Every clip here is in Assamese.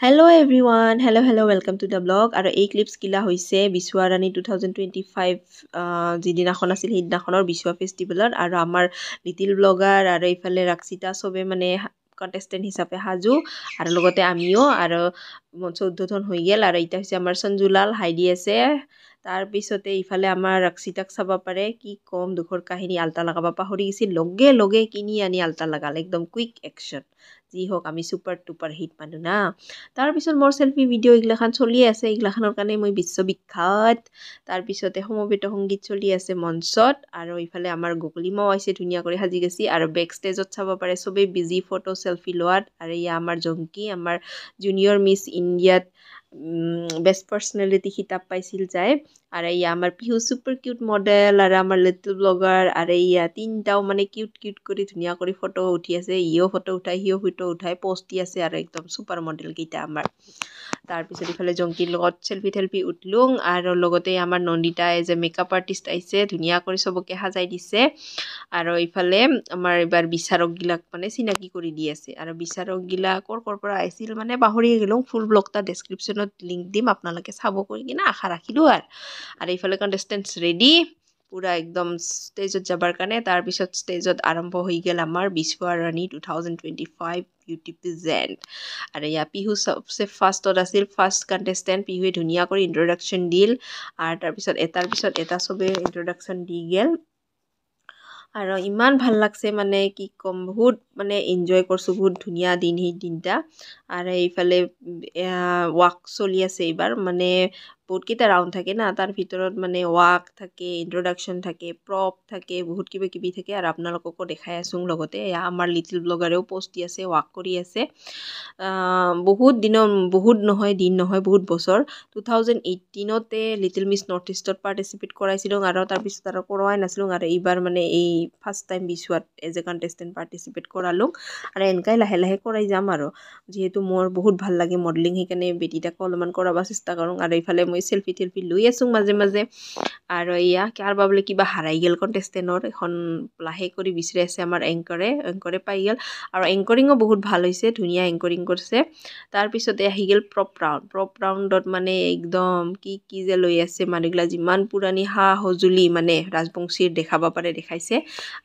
Hello everyone, hello, welcome to the blog. আৰু এই ক্লিপছ কিলা হৈছে বিশ্বৰা ৰাণী 2025 যিদিনাখন আছিল সেইদিনাখনৰ বিশ্বৰা ফেষ্টিভেলৰ আৰু আমাৰ লিটিল ব্লগাৰ আৰু ইফালে ৰাক্সিতা সবে মানে কণ্টেষ্টেণ্ট হিচাপে সাজু আৰু লগতে আমিও আৰু 14জন হৈ গেল আৰু এটা হৈছে আমাৰ সঞ্জুলাল হাইডি আছে তাৰপিছতে ইফালে আমাৰ ৰাক্সিতাক চাব পাৰে কি কম দুখৰ কাহিনী আলতা লগাব পাহৰি গৈছিল লগে কিনি আনি আলতা লগাল একদম কুইক একশ্যন যি হোক আমি সুপাৰ টুপাৰ হিট মানুহ না তাৰপিছত মোৰ সেলফি ভিডিঅ' এইগিলাখান চলি আছে এইগিলাখানৰ কাৰণে মই বিশ্ববিখ্যাত তাৰপিছতে সমবেত সংগীত চলি আছে মঞ্চত আৰু ইফালে আমাৰ গকুলিমাও আছে ধুনীয়া কৰি সাজি গেছি আৰু বেক ষ্টেজত চাব পাৰে সবেই বিজি ফটো সেলফি লোৱাত আৰু ইয়া আমাৰ জংকি আমাৰ জুনিয়ৰ মিছ ইণ্ডিয়াত বেষ্ট পাৰ্সোনালিটি খিতাপ পাইছিল যায় আৰু ইয়া আমাৰ পিহু সুপাৰ কিউট মডেল আৰু আমাৰ লিটল ব্লগাৰ আৰু ইয়া তিনটাও মানে কিউট কৰি ধুনীয়া কৰি ফটো উঠি আছে ইও ফটো উঠাই সিও ফটো উঠাই পোষ্ট দি আছে আৰু একদম সুপাৰ মডেল কেইটা আমাৰ তাৰপিছত ইফালে জংকিৰ লগত সেলফি উঠলুং আৰু লগতে আমাৰ নন্দিতা যে মেকআপ আৰ্টিষ্ট আহিছে ধুনীয়া কৰি সবকে সাজাই দিছে আৰু ইফালে আমাৰ এবাৰ বিচাৰক গিলাক মানে চিনাকি কৰি দি আছে আৰু বিচাৰক গিলা কৰ পৰা আহিছিল মানে পাহৰি গেলুং ফুল ব্লগটা ডেসক্ৰিপশনত লিংক দিম আপোনালোকে চাব কৰি কিনা আশা ৰাখিলো আৰু ইফালে কণ্টেষ্টেণ্টছ ৰেডি পুৰা একদম ষ্টেজত যাবাৰ কাৰণে তাৰপিছত ষ্টেজত আৰম্ভ হৈ গেল আমাৰ বিশ্বৰা ৰাণী 2025 বিউটি পেজেণ্ট আৰু ইয়া পিহু সবচে ফাৰ্ষ্টত আছিল ফাৰ্ষ্ট কণ্টেষ্টেণ্ট পিহুৱে ধুনীয়া কৰি ইন্ট্ৰডাকশ্যন দিল আৰু তাৰপিছত এটাৰ পিছত এটা সবে ইন্ট্ৰডাকশ্যন দি গেল আৰু ইমান ভাল লাগছে মানে কি কম বহুত মানে এনজয় কৰছো বহুত ধুনীয়া দিন সেই দিনটা আৰু এইফালে ৱাক চলি আছে এইবাৰ মানে বহুত কেইটা ৰাউণ্ড থাকে না তাৰ ভিতৰত মানে ৱাক থাকে ইন্ট্ৰডাকশ্যন থাকে প্ৰপ থাকে বহুত কিবি থাকে আৰু আপোনালোককো দেখাই আছো লগতে আমাৰ লিটিল ব্লগাৰেও পোষ্ট দি আছে ৱাক কৰি আছে বহুত নহয় দিন নহয় বহুত বছৰ 2018তে লিটিল মিছ নৰ্থ ইষ্টত পাৰ্টিচিপেট কৰাইছিলোঁ আৰু তাৰপিছত আৰু কৰোৱাই নাছিলোঁ আৰু এইবাৰ মানে এই ফাৰ্ষ্ট টাইম বিশ্বত এজ এ কণ্টেষ্টেণ্ট পাৰ্টিচিপেট কৰালোঁ আৰু এনেকাই লাহে কৰাই যাম আৰু যিহেতু মোৰ বহুত ভাল লাগে মডেলিং সেইকাৰণে বেটিটাকো অলপমান কৰাব চেষ্টা কৰোঁ আৰু এইফালে মই সেলফি লৈ আছোঁ মাজে আৰু এয়া কাৰোবাৰ বোলে কিবা হাৰাই গেল কণ্টেষ্টেণ্টৰ এখন লাহে কৰি বিচাৰি আছে আমাৰ এংকৰে পাই গেল আৰু এংকৰিঙো বহুত ভাল হৈছে ধুনীয়া এংকৰিং কৰিছে তাৰপিছতে আহি গেল প্ৰপ ৰাউণ্ডত মানে একদম কি যে লৈ আছে মানুহগিলা যিমান পুৰণি সা সঁজুলি মানে ৰাজবংশীৰ দেখাব পাৰে দেখাইছে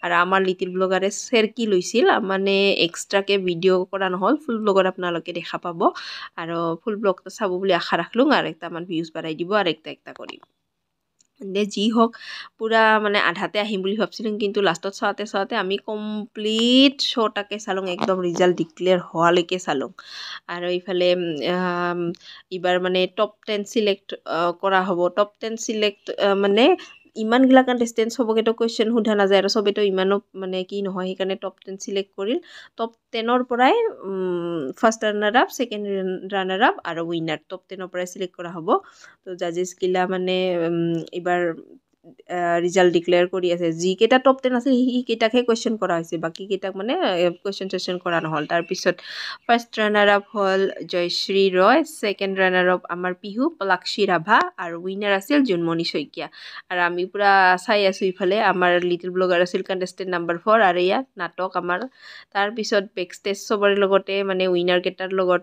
আৰু আমাৰ লিটিল ব্লগাৰে চেৰকি লৈছিল মানে এক্সট্ৰাকে ভিডিঅ' কৰা নহ'ল ফুল ব্লগত আপোনালোকে দেখা পাব আৰু ফুল ব্লগটো চাব বুলি আশা ৰাখলোঁ আৰু একটামান ভিউজ বাঢ়াই দিব আৰু একটা কৰি যি হোক পুৰা মানে আধাতে আহিম বুলি ভাবছিলোঁ কিন্তু লাষ্টত চাওঁতে আমি কমপ্লিট শ্ব'টাকে চালোঁ একদম ৰিজাল্ট ডিক্লেয়াৰ হোৱালৈকে চালোঁ আৰু ইফালে এইবাৰ মানে টপ 10 চিলেক্ট কৰা হ'ব টপ 10 চিলেক্ট মানে ইমানগিলা কণ্টেষ্টেণ্ট সবকেতো কুৱেশ্যন সোধা নাযায় আৰু সবেতো ইমানো মানে কি নহয় সেইকাৰণে টপ 10 চিলেক্ট কৰিল টপ 10ৰ পৰাই first runner up second runner up আৰু উইনাৰ টপ 10ৰ পৰাই চিলেক্ট কৰা হ'ব তো জাজেছ গিলা মানে এইবাৰ ৰিজাল্ট ডিক্লেয়াৰ কৰি আছে যিকেইটা টপ 10 আছিল সেইকেইটাকহে কুৱেশ্যন কৰা হৈছে বাকী কেইটাক মানে কুৱেশ্যন কৰা নহ'ল তাৰপিছত ফাৰ্ষ্ট ৰানাৰ আপ হ'ল জয়শ্ৰী ৰয় ছেকেণ্ড ৰানাৰ আপ আমাৰ পিহু পলাক্ষী ৰাভা আৰু উইনাৰ আছিল জোনমণি শইকীয়া আৰু আমি পুৰা চাই আছোঁ ইফালে আমাৰ লিটিল ব্লগাৰ আছিল কণ্টেষ্টেণ্ট নাম্বাৰ 4 আৰু ইয়াত নাটক আমাৰ তাৰপিছত বেক ষ্টেজ চবৰে লগতে মানে উইনাৰ কেইটাৰ লগত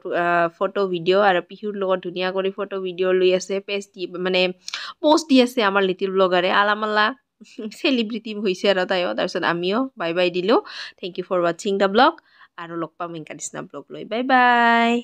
ফটো ভিডিঅ' আৰু পিহুৰ লগত ধুনীয়া কৰি ফটো ভিডিঅ' লৈ আছে পোষ্ট দি আছে আমাৰ লিটিল ব্লগাৰে আলামালা চেলিব্ৰিটি হৈছে আৰু তাইও তাৰপিছত আমিও বাই দিলোঁ থেংক ইউ ফৰ ৱাচিং দ্য ব্লগ আৰু লগ পাম এংকা নিচিনা ব্লগ লৈ বাই